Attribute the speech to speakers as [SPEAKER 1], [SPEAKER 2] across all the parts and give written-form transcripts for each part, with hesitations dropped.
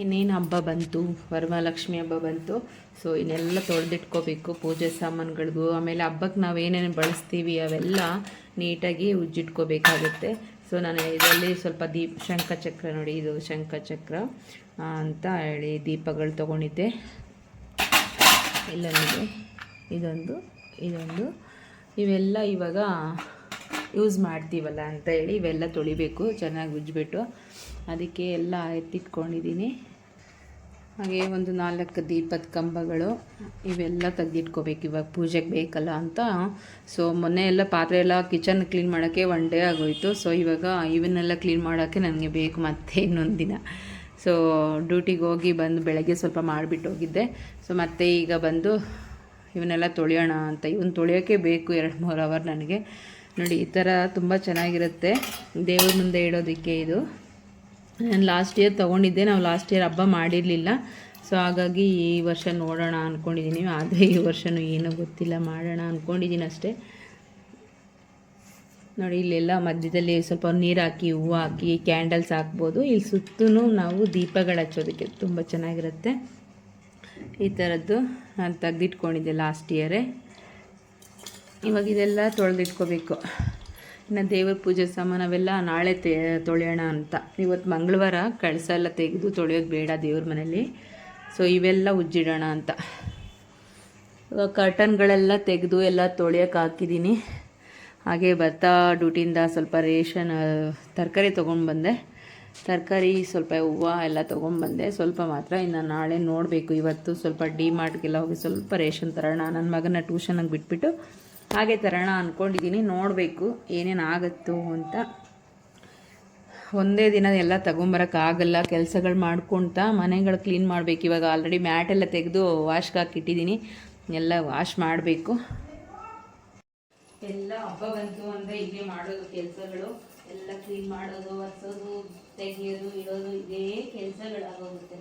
[SPEAKER 1] ಇನ್ನೇನು ಹಬ್ಬ ಬಂತು, ವರಮಹಾಲಕ್ಷ್ಮಿ ಹಬ್ಬ ಬಂತು. ಸೊ ಇನ್ನೆಲ್ಲ ತೊಳೆದಿಟ್ಕೋಬೇಕು ಪೂಜೆ ಸಾಮಾನುಗಳಿಗೂ. ಆಮೇಲೆ ಹಬ್ಬಕ್ಕೆ ನಾವು ಏನೇನು ಬಳಸ್ತೀವಿ ಅವೆಲ್ಲ ನೀಟಾಗಿ ಉಜ್ಜಿಟ್ಕೋಬೇಕಾಗುತ್ತೆ. ಸೊ ನಾನು ಇದರಲ್ಲಿ ಸ್ವಲ್ಪ ಶಂಖಚಕ್ರ ನೋಡಿ, ಇದು ಶಂಖಚಕ್ರ ಅಂತ ಹೇಳಿ ದೀಪಗಳು ತೊಗೊಂಡಿದ್ದೆ. ಎಲ್ಲನಿದೆ ಇದೊಂದು ಇವೆಲ್ಲ ಇವಾಗ ಯೂಸ್ ಮಾಡ್ತೀವಲ್ಲ ಅಂತ ಹೇಳಿ ಇವೆಲ್ಲ ತೊಳಿಬೇಕು, ಚೆನ್ನಾಗಿ ಉಜ್ಜಿಬಿಟ್ಟು. ಅದಕ್ಕೆ ಎಲ್ಲ ಎತ್ತಿಟ್ಕೊಂಡಿದ್ದೀನಿ. ಹಾಗೆ ಒಂದು 4 ದೀಪದ ಕಂಬಗಳು ಇವೆಲ್ಲ ತೆಗೆದಿಟ್ಕೋಬೇಕು ಇವಾಗ ಪೂಜೆಗೆ ಬೇಕಲ್ಲ ಅಂತ. ಸೊ ಮೊನ್ನೆ ಎಲ್ಲ ಪಾತ್ರೆ ಎಲ್ಲ ಕಿಚನ್ ಕ್ಲೀನ್ ಮಾಡೋಕ್ಕೆ 1 ಡೇ ಆಗೋಯಿತು. ಸೊ ಇವಾಗ ಇವನ್ನೆಲ್ಲ ಕ್ಲೀನ್ ಮಾಡೋಕ್ಕೆ ನನಗೆ ಬೇಕು ಮತ್ತೆ ಇನ್ನೊಂದು ದಿನ. ಸೊ ಡ್ಯೂಟಿಗೆ ಹೋಗಿ ಬಂದು ಬೆಳಗ್ಗೆ ಸ್ವಲ್ಪ ಮಾಡಿಬಿಟ್ಟು ಹೋಗಿದ್ದೆ. ಸೊ ಮತ್ತೆ ಈಗ ಬಂದು ಇವನ್ನೆಲ್ಲ ತೊಳೆಯೋಣ ಅಂತ. ಇವನ್ನ ತೊಳೆಯೋಕ್ಕೆ ಬೇಕು 2-3 ಅವರ್ ನನಗೆ. ನೋಡಿ ಈ ಥರ ತುಂಬ ಚೆನ್ನಾಗಿರುತ್ತೆ ದೇವ್ರ ಮುಂದೆ ಇಡೋದಕ್ಕೆ. ಇದು ನಾನು ಲಾಸ್ಟ್ ಇಯರ್ ತೊಗೊಂಡಿದ್ದೆ. ನಾವು ಲಾಸ್ಟ್ ಇಯರ್ ಹಬ್ಬ ಮಾಡಿರಲಿಲ್ಲ. ಸೊ ಹಾಗಾಗಿ ಈ ವರ್ಷ ನೋಡೋಣ ಅಂದ್ಕೊಂಡಿದ್ದೀನಿ. ಆದರೆ ಈ ವರ್ಷವೂ ಏನೂ ಗೊತ್ತಿಲ್ಲ, ಮಾಡೋಣ ಅಂದ್ಕೊಂಡಿದ್ದೀನಿ ಅಷ್ಟೇ. ನೋಡಿ ಇಲ್ಲೆಲ್ಲ ಮಧ್ಯದಲ್ಲಿ ಸ್ವಲ್ಪ ನೀರು ಹಾಕಿ ಹೂವು ಹಾಕಿ ಕ್ಯಾಂಡಲ್ಸ್ ಹಾಕ್ಬೋದು. ಇಲ್ಲಿ ಸುತ್ತೂ ನಾವು ದೀಪಗಳು ಹಚ್ಚೋದಕ್ಕೆ ತುಂಬ ಚೆನ್ನಾಗಿರುತ್ತೆ. ಈ ಥರದ್ದು ನಾನು ತೆಗೆದಿಟ್ಕೊಂಡಿದ್ದೆ ಲಾಸ್ಟ್ ಇಯರೇ. ಇವಾಗ ಇದೆಲ್ಲ ತೊಳೆದಿಟ್ಕೋಬೇಕು. ಇನ್ನು ದೇವ್ರ ಪೂಜೆ ಸಾಮಾನು ಅವೆಲ್ಲ ನಾಳೆ ತೊಳೆಯೋಣ ಅಂತ. ಇವತ್ತು ಮಂಗಳವಾರ ಕಳಸ ಎಲ್ಲ ತೆಗೆದು ತೊಳೆಯೋದು ಬೇಡ ದೇವ್ರ ಮನೇಲಿ. ಸೊ ಇವೆಲ್ಲ ಉಜ್ಜಿಡೋಣ ಅಂತ. ಕರ್ಟನ್ಗಳೆಲ್ಲ ತೆಗೆದು ಎಲ್ಲ ತೊಳೆಯೋಕೆ ಹಾಕಿದ್ದೀನಿ. ಹಾಗೆ ಬರ್ತಾ ಡ್ಯೂಟಿಯಿಂದ ಸ್ವಲ್ಪ ರೇಷನ್ ತರಕಾರಿ ತೊಗೊಂಡ್ಬಂದೆ. ತರಕಾರಿ ಸ್ವಲ್ಪ ಹೂವು ಎಲ್ಲ ತೊಗೊಂಡ್ಬಂದೆ, ಸ್ವಲ್ಪ ಮಾತ್ರ. ಇನ್ನು ನಾಳೆ ನೋಡಬೇಕು. ಇವತ್ತು ಸ್ವಲ್ಪ ಡಿ-ಮಾರ್ಟ್ಗೆಲ್ಲ ಹೋಗಿ ಸ್ವಲ್ಪ ರೇಷನ್ ತರೋಣ. ನನ್ನ ಮಗನ ಟ್ಯೂಷನಿಗೆ ಬಿಟ್ಬಿಟ್ಟು ಹಾಗೆ ತರೋಣ ಅಂದ್ಕೊಂಡಿದ್ದೀನಿ. ನೋಡಬೇಕು ಏನೇನು ಆಗುತ್ತೋ ಅಂತ. ಒಂದೇ ದಿನ ಎಲ್ಲ ತೊಗೊಂಬರೋಕ್ಕಾಗಲ್ಲ. ಕೆಲಸಗಳು ಮಾಡ್ಕೊಳ್ತಾ ಮನೆಗಳು ಕ್ಲೀನ್ ಮಾಡಬೇಕು. ಇವಾಗ ಆಲ್ರೆಡಿ ಮ್ಯಾಟೆಲ್ಲ ತೆಗೆದು ವಾಶ್ಗೆ ಹಾಕಿಟ್ಟಿದ್ದೀನಿ. ಎಲ್ಲ ವಾಶ್ ಮಾಡಬೇಕು. ಎಲ್ಲ ಹಬ್ಬ ಬಂತು ಅಂದರೆ ಹೀಗೆ ಮಾಡೋದು ಕೆಲಸಗಳು. ಎಲ್ಲ ಕ್ಲೀನ್ ಮಾಡೋದು, ಒರೆಸೋದು, ತೆಗೆಯೋದು, ಇಡೋದು, ಇದೇ ಕೆಲಸಗಳಾಗೋಗುತ್ತೆ.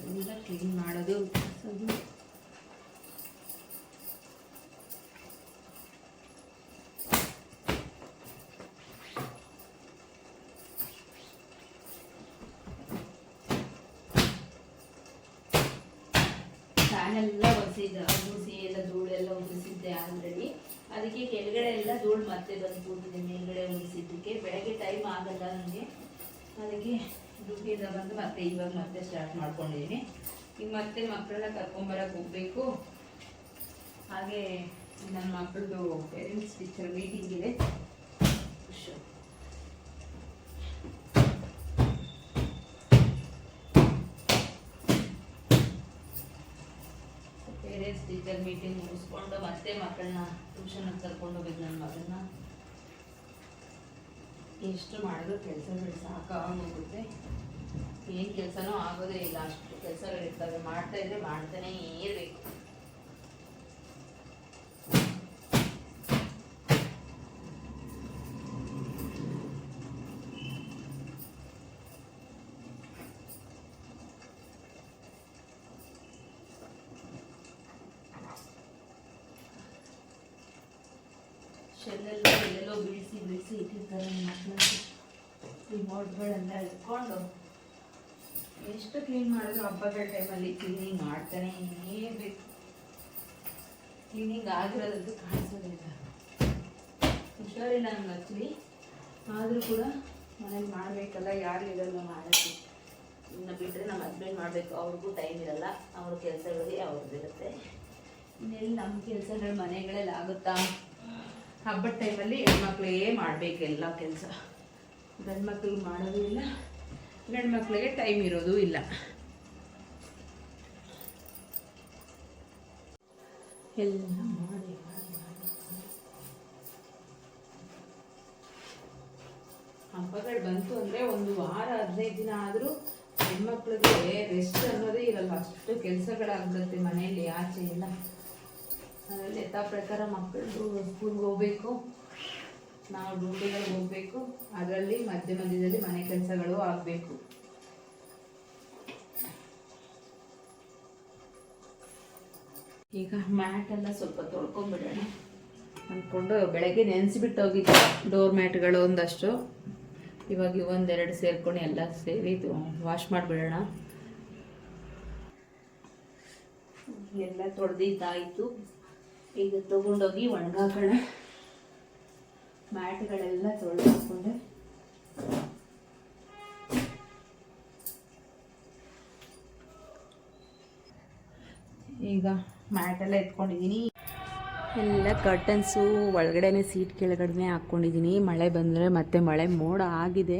[SPEAKER 1] ಎಲ್ಲ ಕ್ಲೀನ್ ಮಾಡೋದು, ಒರೆಸೋದು. ಫ್ಯಾನೆಲ್ಲ ಒರೆಸಿದ್ದೆ, ಬೂಸಿ ಎಲ್ಲ ಧೂಳೆಲ್ಲ ಒರೆಸಿದ್ದೆ ಆಲ್ರೆಡಿ. ಅದಕ್ಕೆ ಕೆಳಗಡೆ ಎಲ್ಲ ಧೂಳು ಮತ್ತೆ ಬಂದು ಕೂತಿದೆ ಮೇಲ್ಗಡೆ ಒರೆಸಿದ್ದಕ್ಕೆ. ಬೆಳಗ್ಗೆ ಟೈಮ್ ಆಗಲ್ಲ ನನಗೆ, ಅದಕ್ಕೆ ಡ್ಯೂಟಿಯಿಂದ ಬಂದು ಮತ್ತೆ ಇವಾಗ ಮತ್ತೆ ಸ್ಟಾರ್ಟ್ ಮಾಡ್ಕೊಂಡಿದ್ದೀನಿ. ಈಗ ಮತ್ತೆ ಮಕ್ಕಳನ್ನ ಕರ್ಕೊಂಬರಕ್ಕೆ ಹೋಗಬೇಕು. ಹಾಗೆ ನನ್ನ ಮಕ್ಕಳದು ಪೇರೆಂಟ್ಸ್ ಟೀಚರ್ ಮೀಟಿಂಗ್ ಇದೆ. ಪೇರೆಂಟ್ಸ್ ಟೀಚರ್ ಮೀಟಿಂಗ್ ಮುಗಿಸ್ಕೊಂಡು ಮತ್ತೆ ಮಕ್ಕಳನ್ನ ಟ್ಯೂಷನ್ಗೆ ಕರ್ಕೊಂಡು ಹೋಗ್ಬೇಕು. ನನ್ನ ಮಗನ್ನ ಎಷ್ಟು ಮಾಡಿದ್ರು ಕೆಲಸಗಳು ಸಾಕಾಗೋಗುತ್ತೆ. ಏನು ಕೆಲಸನೂ ಆಗೋದೇ ಇಲ್ಲ, ಅಷ್ಟು ಕೆಲಸಗಳಿರ್ತವೆ. ಮಾಡ್ತಾ ಇದ್ರೆ ಮಾಡ್ತಾನೇ ಇರಬೇಕು. ಶೆಲ್ಲೆಲ್ಲ ಎಲ್ಲೆಲ್ಲೋ ಬಿಡಿಸಿ ಇಟ್ಟಿರ್ತಾರೆ ಮಕ್ಕಳು. ರಿಮೋಟ್ಗಳೆಲ್ಲ ಇಟ್ಕೊಂಡು ಎಷ್ಟು ಕ್ಲೀನ್ ಮಾಡಿದ್ರು ಹಬ್ಬಗಳ ಟೈಮಲ್ಲಿ ಕ್ಲೀನಿಂಗ್ ಮಾಡ್ತಾನೆ ಇರಬೇಕು. ಕ್ಲೀನಿಂಗ್ ಆಗಿರೋದಂತೂ ಕಾಣಿಸೋದಿಲ್ಲ. ಹುಷಾರಿಲ್ಲ ನಮ್ಗೆ ಆ್ಯಕ್ಚುಲಿ, ಆದರೂ ಕೂಡ ಮನೇಲಿ ಮಾಡಬೇಕಲ್ಲ, ಯಾರು ಇರಲ್ಲ ಮಾಡೋಕ್ಕೆ. ಇನ್ನು ಬಿಟ್ಟರೆ ನಮ್ಮ ಹಸ್ಬೆಂಡ್ ಮಾಡಬೇಕು, ಅವ್ರಿಗೂ ಟೈಮ್ ಇರಲ್ಲ. ಅವ್ರ ಕೆಲಸಗಳಿಗೆ ಅವ್ರದ್ದಿರುತ್ತೆ. ಇನ್ನೆಲ್ಲಿ ನಮ್ಮ ಕೆಲಸಗಳು ಮನೆಗಳಲ್ಲಿ ಆಗುತ್ತಾ? ಹಬ್ಬದ ಟೈಮಲ್ಲಿ ಹೆಣ್ಮಕ್ಳೇ ಮಾಡಬೇಕು ಎಲ್ಲ ಕೆಲಸ. ಗಂಡು ಮಕ್ಳಿಗೆ ಮಾಡೋದು ಇಲ್ಲ, ಗಂಡು ಮಕ್ಕಳಿಗೆ ಟೈಮ್ ಇರೋದು ಇಲ್ಲ. ಎಲ್ಲ ಮಾಡಿ ಹಬ್ಬಗಳು ಬಂತು ಅಂದರೆ 1 ವಾರ 15 ದಿನ ಆದರೂ ಹೆಣ್ಮಕ್ಳಿಗೆ ರೆಸ್ಟ್ ಅನ್ನೋದೇ ಇರಲ್ಲ. ಅಷ್ಟು ಕೆಲಸಗಳಾಗ್ಬಿಡುತ್ತೆ ಮನೆಯಲ್ಲಿ, ಆಚೆ ಎಲ್ಲ. ಅದರಲ್ಲಿ ಯಥಾ ಪ್ರಕಾರ ಮಕ್ಕಳು ಸ್ಕೂಲ್ಗೆ ಹೋಗಬೇಕು, ನಾವು ಡ್ಯೂಟಿಗಳಿಗೆ ಹೋಗಬೇಕು. ಅದರಲ್ಲಿ ಮಧ್ಯದಲ್ಲಿ ಮನೆ ಕೆಲಸಗಳು ಆಗಬೇಕು. ಈಗ ಮ್ಯಾಟೆಲ್ಲ ಸ್ವಲ್ಪ ತೊಳ್ಕೊಂಡ್ಬಿಡೋಣ ಅಂದ್ಕೊಂಡು ಬೆಳಗ್ಗೆ ನೆನೆಸಿಬಿಟ್ಟು ಹೋಗಿದ್ದೆ. ಡೋರ್ ಮ್ಯಾಟ್ಗಳು ಒಂದಷ್ಟು ಇವಾಗ ಒಂದೆರಡು ಸೇರ್ಕೊಂಡು ಎಲ್ಲ ಸೇರಿ ವಾಶ್ ಮಾಡಿಬಿಡೋಣ. ಎಲ್ಲ ತೊಳೆದಿದ್ದಾಯಿತು. ಈಗ ತಗೊಂಡೋಗಿ ಒಣಗಾಕೋಣ. ಮ್ಯಾಟ್ಗಳೆಲ್ಲ ತೊಳೆದು ಹಾಕ್ಕೊಂಡೆ. ಈಗ ಮ್ಯಾಟೆಲ್ಲ ಎತ್ಕೊಂಡಿದ್ದೀನಿ. ಎಲ್ಲ ಕರ್ಟನ್ಸು ಒಳಗಡೆನೆ ಸೀಟ್ ಕೆಳಗಡೆ ಹಾಕ್ಕೊಂಡಿದ್ದೀನಿ. ಮಳೆ ಬಂದರೆ ಮತ್ತೆ ಮಳೆ ಮೋಡ ಆಗಿದೆ,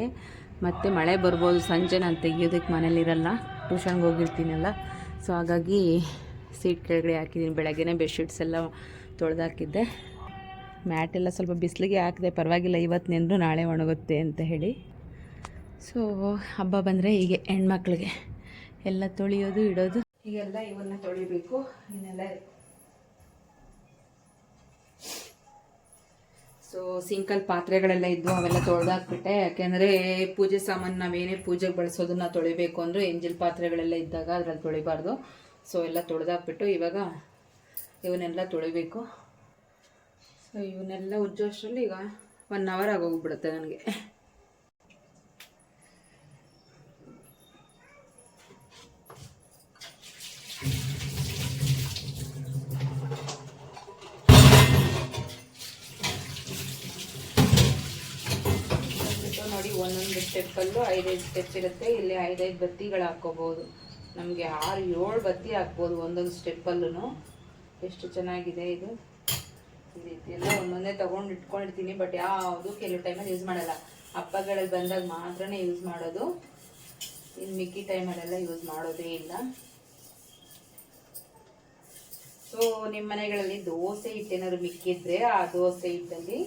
[SPEAKER 1] ಮತ್ತೆ ಮಳೆ ಬರ್ಬೋದು. ಸಂಜೆ ನಾನು ತೆಗಿಯೋದಕ್ಕೆ ಮನೇಲಿರಲ್ಲ, ಟ್ಯೂಷನ್ಗೆ ಹೋಗಿರ್ತೀನಲ್ಲ. ಸೊ ಹಾಗಾಗಿ ಸೀಟ್ ಕೆಳಗಡೆ ಹಾಕಿದ್ದೀನಿ. ಬೆಳಗ್ಗೆನೇ ಬೆಡ್ಶೀಟ್ಸ್ ಎಲ್ಲ ತೊಳೆದಾಕಿದ್ದೆ. ಮ್ಯಾಟೆಲ್ಲ ಸ್ವಲ್ಪ ಬಿಸಿಲಿಗೆ ಹಾಕಿದೆ, ಪರವಾಗಿಲ್ಲ ಇವತ್ತು ನೆಂದರೂ ನಾಳೆ ಒಣಗುತ್ತೆ ಅಂತ ಹೇಳಿ. ಸೊ ಹಬ್ಬ ಬಂದರೆ ಹೀಗೆ ಹೆಣ್ಮಕ್ಳಿಗೆ ಎಲ್ಲ ತೊಳೆಯೋದು ಇಡೋದು. ಈಗೆಲ್ಲ ಇವನ್ನ ತೊಳಿಬೇಕು. ಇನ್ನೆಲ್ಲ ಸೊ ಸಿಂಕಲ್ಲಿ ಪಾತ್ರೆಗಳೆಲ್ಲ ಇದ್ದು ಅವೆಲ್ಲ ತೊಳೆದಾಕ್ಬಿಟ್ಟೆ. ಯಾಕೆಂದರೆ ಪೂಜೆ ಸಾಮಾನು ನಾವೇನೇ ಪೂಜೆಗೆ ಬಳಸೋದನ್ನ ತೊಳಿಬೇಕು ಅಂದರೆ ಎಂಜಿಲ್ ಪಾತ್ರೆಗಳೆಲ್ಲ ಇದ್ದಾಗ ಅದ್ರಲ್ಲಿ ತೊಳಿಬಾರ್ದು. ಸೊ ಎಲ್ಲ ತೊಳೆದಾಕ್ಬಿಟ್ಟು ಇವಾಗ ಇವನ್ನೆಲ್ಲ ತೊಳಿಬೇಕು. ಸೊ ಇವನ್ನೆಲ್ಲ ಉಜ್ಜೋ ಅಷ್ಟರಲ್ಲಿ ಈಗ 1 hour ಆಗೋಗ್ಬಿಡುತ್ತೆ ನನಗೆ. ನೋಡಿ ಒಂದೊಂದು ಸ್ಟೆಪ್ಪಲ್ಲೂ 5-5 ಸ್ಟೆಪ್ ಇರುತ್ತೆ. ಇಲ್ಲಿ 5-5 ಬತ್ತಿಗಳು ಹಾಕ್ಕೋಬೋದು. ನಮಗೆ 6-7 ಬತ್ತಿ ಹಾಕ್ಬೋದು ಒಂದೊಂದು ಸ್ಟೆಪ್ಪಲ್ಲೂ. ಎಷ್ಟು ಚೆನ್ನಾಗಿದೆ ಇದು. ಈ ರೀತಿ ಎಲ್ಲ ಒಂದೊಂದೇ ತೊಗೊಂಡು ಇಟ್ಕೊಂಡಿರ್ತೀನಿ. ಬಟ್ ಯಾವುದು ಕೆಲವು ಟೈಮಲ್ಲಿ ಯೂಸ್ ಮಾಡಲ್ಲ. ಹಬ್ಬಗಳಲ್ಲಿ ಬಂದಾಗ ಮಾತ್ರನೇ ಯೂಸ್ ಮಾಡೋದು. ಇನ್ನು ಮಿಕ್ಕಿ ಟೈಮಲ್ಲೆಲ್ಲ ಯೂಸ್ ಮಾಡೋದೇ ಇಲ್ಲ. ಸೊ ನಿಮ್ಮ ಮನೆಗಳಲ್ಲಿ ದೋಸೆ ಹಿಟ್ಟೇನಾದ್ರು ಮಿಕ್ಕಿದ್ರೆ ಆ ದೋಸೆ ಹಿಟ್ಟಲ್ಲಿ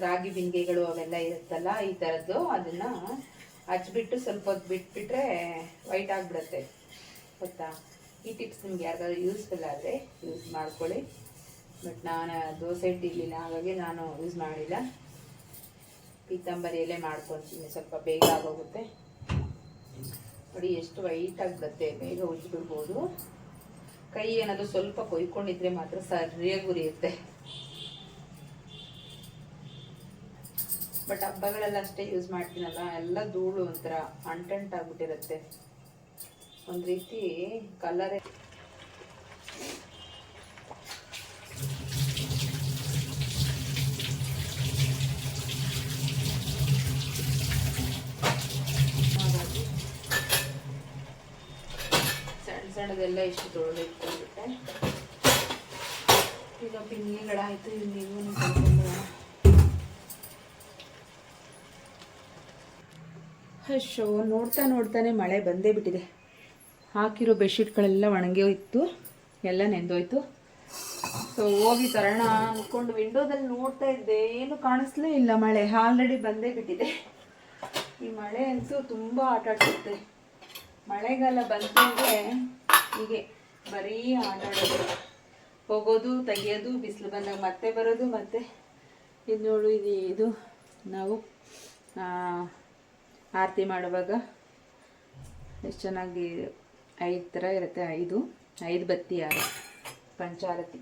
[SPEAKER 1] ರಾಗಿ ಬಿಂದಿಗೆಗಳು ಅವೆಲ್ಲ ಇರುತ್ತಲ್ಲ, ಈ ಥರದ್ದು ಅದನ್ನು ಹಚ್ಬಿಟ್ಟು ಸ್ವಲ್ಪ ಹೊತ್ತು ಬಿಟ್ಬಿಟ್ರೆ ವೈಟ್ ಆಗಿಬಿಡುತ್ತೆ. ಗೊತ್ತಾ? ಈ ಟಿಪ್ಸ್ ನಿಮ್ಗೆ ಯಾರಿಗಾದ್ರೂ ಯೂಸ್ಫುಲ್ ಆದರೆ ಯೂಸ್ ಮಾಡ್ಕೊಳ್ಳಿ. ಬಟ್ ನಾನು ದೋಸೆ ಹಿಟ್ಟಿರಲಿಲ್ಲ, ಹಾಗಾಗಿ ನಾನು ಯೂಸ್ ಮಾಡಿಲ್ಲ. ಪೀತಾಂಬರಿಯಲ್ಲೇ ಮಾಡ್ಕೊತೀನಿ, ಸ್ವಲ್ಪ ಬೇಗ ಆಗೋಗುತ್ತೆ. ನೋಡಿ ಎಷ್ಟು ವೈಟ್ ಆಗಿಬಿಡುತ್ತೆ, ಬೇಗ ಉಜ್ಜಿಬಿಡ್ಬೋದು. ಕೈ ಏನಾದರೂ ಸ್ವಲ್ಪ ಕೊಯ್ಕೊಂಡಿದ್ರೆ ಮಾತ್ರ ಸರಿಯಾಗಿ ಉರಿಯುತ್ತೆ. ಬಟ್ ಹಬ್ಬಗಳೆಲ್ಲ ಅಷ್ಟೇ ಯೂಸ್ ಮಾಡ್ತೀನಲ್ಲ, ಎಲ್ಲ ಧೂಳು ಒಂಥರ ಅಂಟಂಟಾಗ್ಬಿಟ್ಟಿರುತ್ತೆ. ಒಂದು ರೀತಿ ಕಲರೇ. ಸಣ್ಣದೆಲ್ಲ ಇಷ್ಟು ತೊಳೆದು ಇಟ್ಕೊಂಡ್ಬಿಟ್ಟೆ. ಈಗ ಪಿನ್ನಿಗಳಾಯಿತು. ನೀವು ಅಯ್ಯೋ, ನೋಡ್ತಾನೆ ಮಳೆ ಬಂದೇ ಬಿಟ್ಟಿದೆ. ಹಾಕಿರೋ ಬೆಡ್ಶೀಟ್ಗಳೆಲ್ಲ ಒಣಗೋಯ್ತು, ಎಲ್ಲ ನೆಂದೋಯ್ತು. ಸೊ ಹೋಗಿ ತರೋಣ ಅಂದ್ಕೊಂಡು ವಿಂಡೋದಲ್ಲಿ ನೋಡ್ತಾ ಇದ್ದೆ, ಏನು ಕಾಣಿಸ್ಲೇ ಇಲ್ಲ. ಮಳೆ ಆಲ್ರೆಡಿ ಬಂದೇ ಬಿಟ್ಟಿದೆ. ಈ ಮಳೆ ಅಂತೂ ತುಂಬ ಆಟ ಆಡ್ಸುತ್ತೆ. ಮಳೆಗಾಲ ಬಂತಂದರೆ ಹೀಗೆ ಬರೀ ಆಟ ಆಡೋದು, ಹೋಗೋದು ತೆಗಿಯೋದು, ಬಿಸಿಲು ಬಂದಾಗ ಮತ್ತೆ ಬರೋದು. ಮತ್ತೆ ಇದು ನೋಡು, ಇದು ನಾವು ಆರತಿ ಮಾಡುವಾಗ ಎಷ್ಟು ಚೆನ್ನಾಗಿ 5 ಥರ ಇರುತ್ತೆ. 5 ಬತ್ತಿ ಪಂಚಾರತಿ.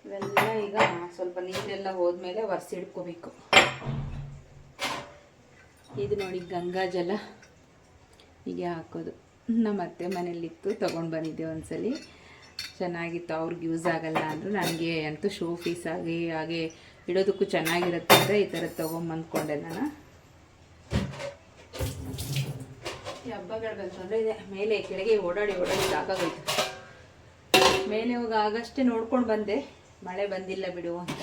[SPEAKER 1] ಇವೆಲ್ಲ ಈಗ ಸ್ವಲ್ಪ ನೀರೆಲ್ಲ ಹೋದ್ಮೇಲೆ ಒರೆಸಿಡ್ಕೋಬೇಕು. ಇದು ನೋಡಿ ಗಂಗಾ ಜಲ ಹೀಗೆ ಹಾಕೋದು. ನಮ್ಮ ಅತ್ತೆ ಮನೇಲಿತ್ತು, ತೊಗೊಂಡು ಬಂದಿದ್ದೆ ಒಂದ್ಸಲಿ. ಚೆನ್ನಾಗಿತ್ತು. ಅವ್ರಿಗೆ ಯೂಸ್ ಆಗಲ್ಲ ಅಂದರು. ನನಗೆ ಅಂತೂ ಶೋ ಪೀಸ್ ಆಗಿ ಹಾಗೆ ಇಡೋದಕ್ಕೂ ಚೆನ್ನಾಗಿರುತ್ತೆ ಅಂದರೆ ಈ ಥರ ತೊಗೊಂಬಂದ್ಕೊಂಡೆ ನಾನು. ಈ ಹಬ್ಬಗಳು ಬಂತಂದರೆ ಇದೆ ಮೇಲೆ ಕೆಳಗೆ ಓಡಾಡಿ ಸಾಕಾಗೋಯ್ತು. ಮೇಲೆ ಹೋಗಿ ಆಗಷ್ಟೇ ನೋಡ್ಕೊಂಡು ಬಂದೆ, ಮಳೆ ಬಂದಿಲ್ಲ ಬಿಡು ಅಂತ.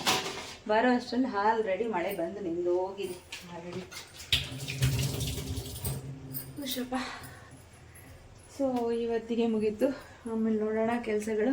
[SPEAKER 1] ಬರೋ ಅಷ್ಟರಲ್ಲಿ ಆಲ್ರೆಡಿ ಮಳೆ ಬಂದು ನಿಂದು ಹೋಗಿದೆ ಆಲ್ರೆಡಿ. ಖುಷಪ್ಪ. ಸೊ ಇವತ್ತಿಗೆ ಮುಗೀತು. ಆಮೇಲೆ ನೋಡೋಣ ಕೆಲಸಗಳು.